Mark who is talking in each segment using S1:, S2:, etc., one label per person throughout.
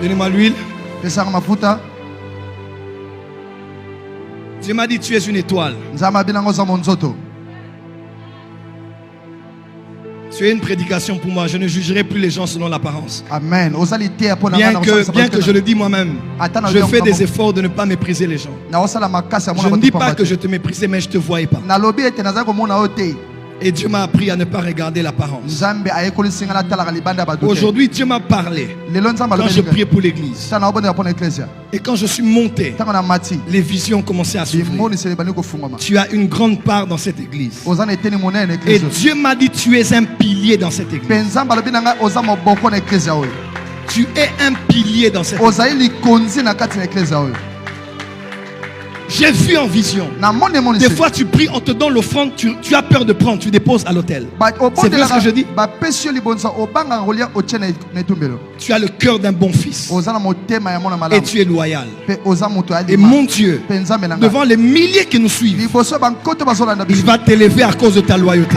S1: Donnez-moi l'huile. Dieu m'a dit tu es une étoile. Tu es une prédication pour moi. Je ne jugerai plus les gens selon l'apparence.
S2: Amen.
S1: Bien que je le dis moi-même, je fais des efforts de ne pas mépriser les gens. Je ne dis pas que je te méprisais, mais je ne te voyais pas. Et Dieu m'a appris à ne pas regarder l'apparence. Aujourd'hui, Dieu m'a parlé quand je priais pour l'église. Et quand je suis monté, les visions ont commencé à s'ouvrir. Tu as une grande part dans cette église. Et Dieu m'a dit, tu es un pilier dans cette église. Tu es un pilier dans cette église. J'ai vu en vision. Des fois tu pries, on te donne l'offrande, tu as peur de prendre, tu déposes à l'autel. C'est vrai ce que je dis? Tu as le cœur d'un bon fils. Et tu es loyal. Et mon Dieu, devant les milliers qui nous suivent, il va t'élever à cause de ta loyauté.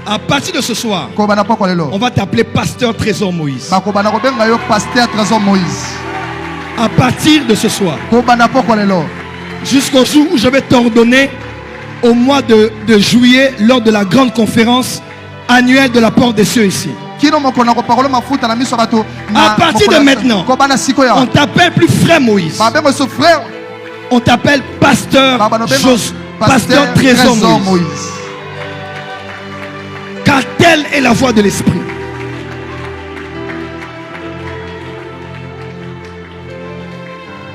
S1: À partir de ce soir, on va t'appeler Pasteur Trésor Moïse. À partir de ce soir, jusqu'au jour où je vais t'ordonner au mois de juillet, lors de la grande conférence annuelle de la Porte des Cieux ici. À partir de maintenant, on t'appelle plus frère Moïse. On t'appelle Pasteur Trésor Moïse. Car telle est la voix de l'Esprit.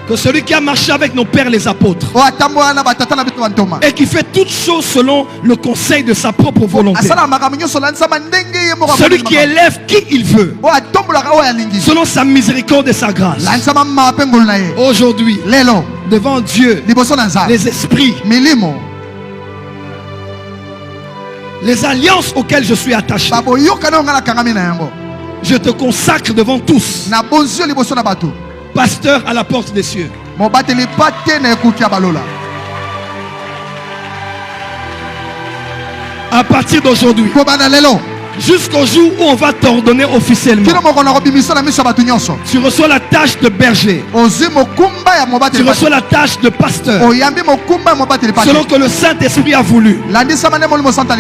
S1: Que celui qui a marché avec nos pères les apôtres et qui fait toutes choses selon le conseil de sa propre volonté, celui qui élève qui il veut selon sa miséricorde et sa grâce, aujourd'hui devant Dieu, les esprits, les alliances auxquelles je suis attaché, je te consacre devant tous, pasteur à la porte des cieux. À partir d'aujourd'hui, jusqu'au jour où on va t'ordonner officiellement, tu reçois la tâche de berger, tu reçois la tâche de pasteur, selon que le Saint-Esprit a voulu,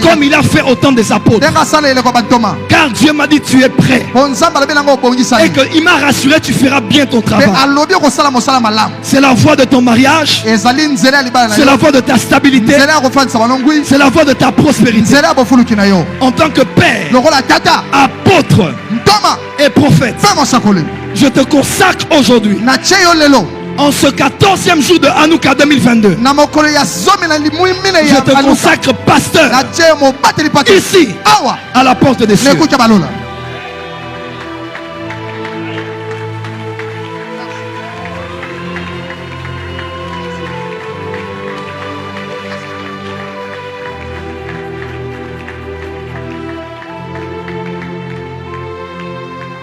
S1: comme il a fait au temps des apôtres. Car Dieu m'a dit tu es prêt et qu'il m'a rassuré tu feras bien ton travail. C'est la voie de ton mariage, c'est la voie de ta stabilité, c'est la voie de ta prospérité. En tant que père, apôtre et prophète, je te consacre aujourd'hui, en ce 14e jour de Hanouka 2022, je te consacre pasteur ici à la porte des cieux.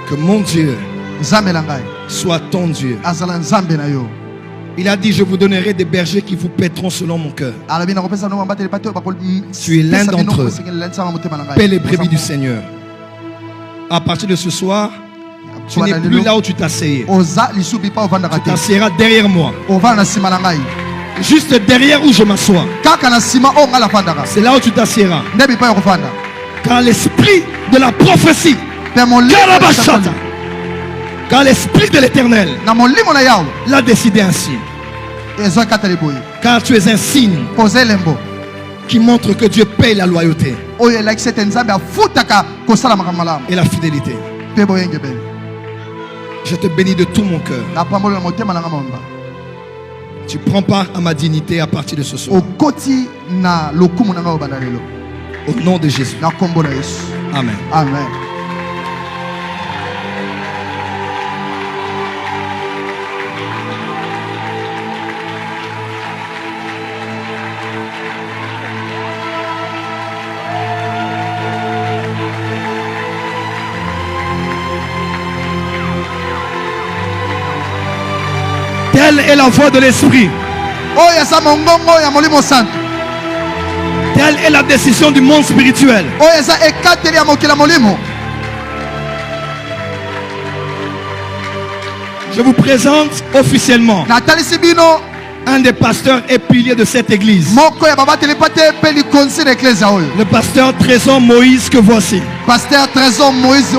S1: Que mon Dieu soit ton Dieu. Il a dit, je vous donnerai des bergers qui vous paîtront selon mon cœur. Tu es l'un d'entre eux. Paie les brebis du Seigneur. À partir de ce soir, tu n'es plus là où tu t'asseyais. Tu t'asseyeras derrière moi. Juste derrière où je m'assois. C'est là où tu t'assieras. Car l'esprit de la prophétie, car l'esprit de l'Éternel l'a décidé ainsi. Car tu es un signe qui montre que Dieu paye la loyauté et la fidélité. Je te bénis de tout mon cœur. Tu prends part à ma dignité à partir de ce soir. Au nom de Jésus. Amen.
S2: Amen.
S1: Telle est la voix de l'Esprit. Telle est la décision du monde spirituel. Je vous présente officiellement un des pasteurs et piliers de cette église. Le pasteur Trésor Moïse que voici.
S2: Pasteur Trésor Moïse.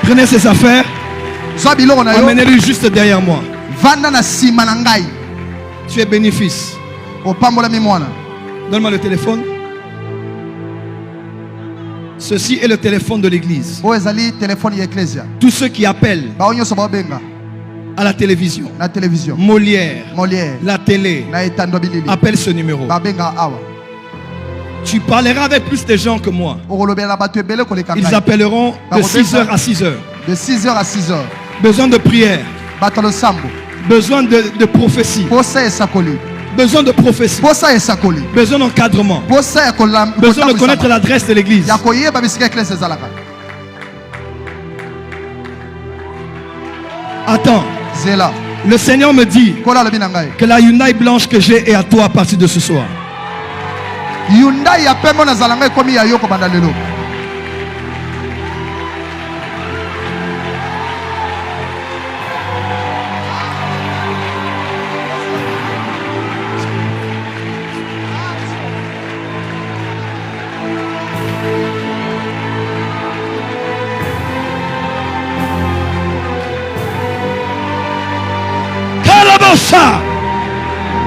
S1: Prenez ses affaires. Emmenez-le juste derrière moi. Tu es bénéfice. Donne-moi le téléphone. Ceci est le téléphone de l'église. Tous ceux qui appellent à la télévision, Molière, la télé, appelle ce numéro. Tu parleras avec plus de gens que moi. Ils appelleront de 6h à 6h.
S2: De 6h à 6h.
S1: Besoin de prière. Besoin de prophétie. Besoin de prophétie. Besoin d'encadrement. Besoin de connaître l'adresse de l'église. Attends. Le Seigneur me dit que la Hyundai blanche que j'ai est à toi à partir de ce soir.
S2: Hyundai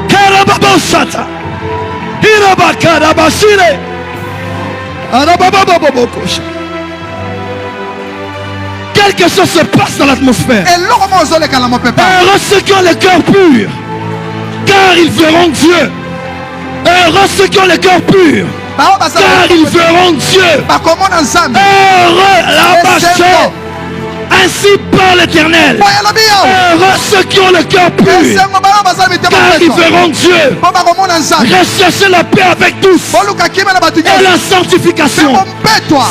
S1: Karababosata Hirabakarabashire Arababababokosha. Quelque chose se passe dans l'atmosphère. Heureux ceux qui ont le cœur pur, car ils verront Dieu. Heureux ceux qui ont le cœur pur, car ils verront Dieu. Heureux la bâche. Ainsi parle l'Éternel. Heureux ceux qui ont le cœur pur, car ils verront Dieu. Recherchez la paix avec tous et la sanctification,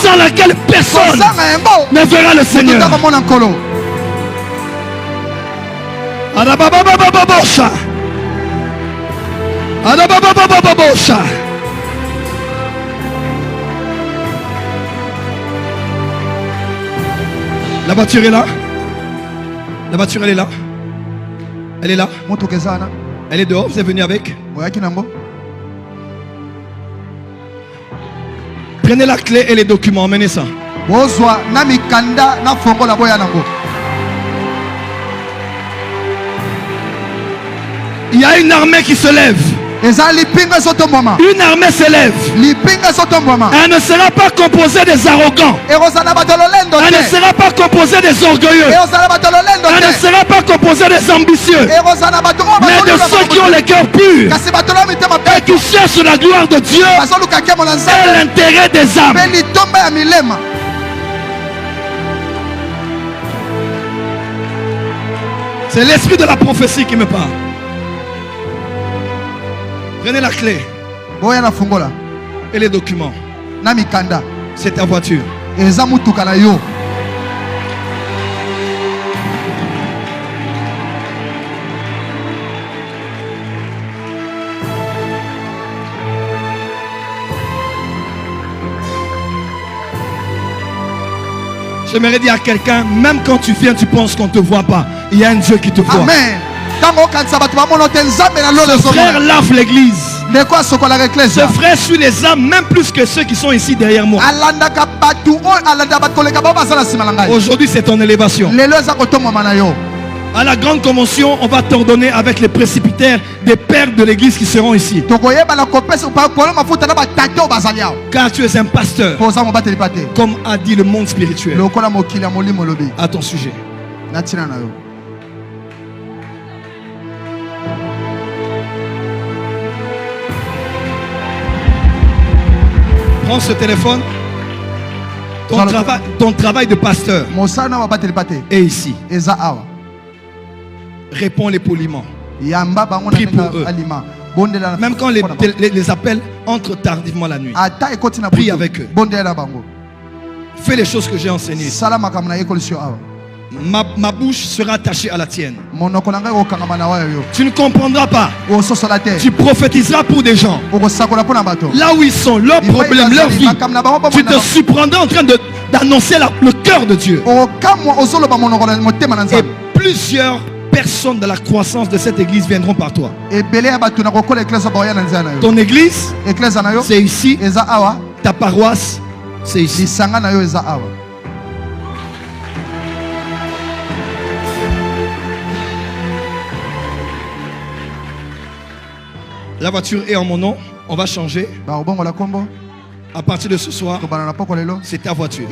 S1: sans laquelle personne ne verra le Seigneur. La voiture est là. La voiture, elle est là. Elle est là. Elle est dehors. Vous êtes venu avec. Prenez la clé et les documents. Emmenez ça. Il y a une armée qui se lève. Une armée s'élève. Elle ne sera pas composée des arrogants. Elle ne sera pas composée des orgueilleux. Elle ne sera pas composée des ambitieux. Mais de ceux qui ont le cœur pur et qui cherchent la gloire de Dieu et l'intérêt des âmes. C'est l'esprit de la prophétie qui me parle. Prenez la clé et les documents. C'est ta voiture. J'aimerais dire à quelqu'un, même quand tu viens, tu penses qu'on ne te voit pas. Il y a un Dieu qui te voit.
S2: Amen.
S1: Ce frère lave l'église. Ce frère suit les âmes même plus que ceux qui sont ici derrière moi. Aujourd'hui c'est ton élévation. À la grande convention, on va t'ordonner avec les précipitaires des pères de l'église qui seront ici. Car tu es un pasteur, comme a dit le monde spirituel. À ton sujet. Prends ce téléphone. Ton travail de pasteur est ici. Réponds-les poliment. Prie pour eux. Même quand les appels entrent tardivement la nuit. Prie avec eux. Fais les choses que j'ai enseignées. Ma bouche sera attachée à la tienne. Tu ne comprendras pas. Tu prophétiseras pour des gens. Là où ils sont, leurs problèmes, leur vie. Tu te surprendras en train de d'annoncer le cœur de Dieu. Et plusieurs personnes de la croissance de cette église viendront par toi. Ton église, c'est ici. Ta paroisse, c'est ici. La voiture est en mon nom. On va changer. À partir de ce soir, c'est ta voiture.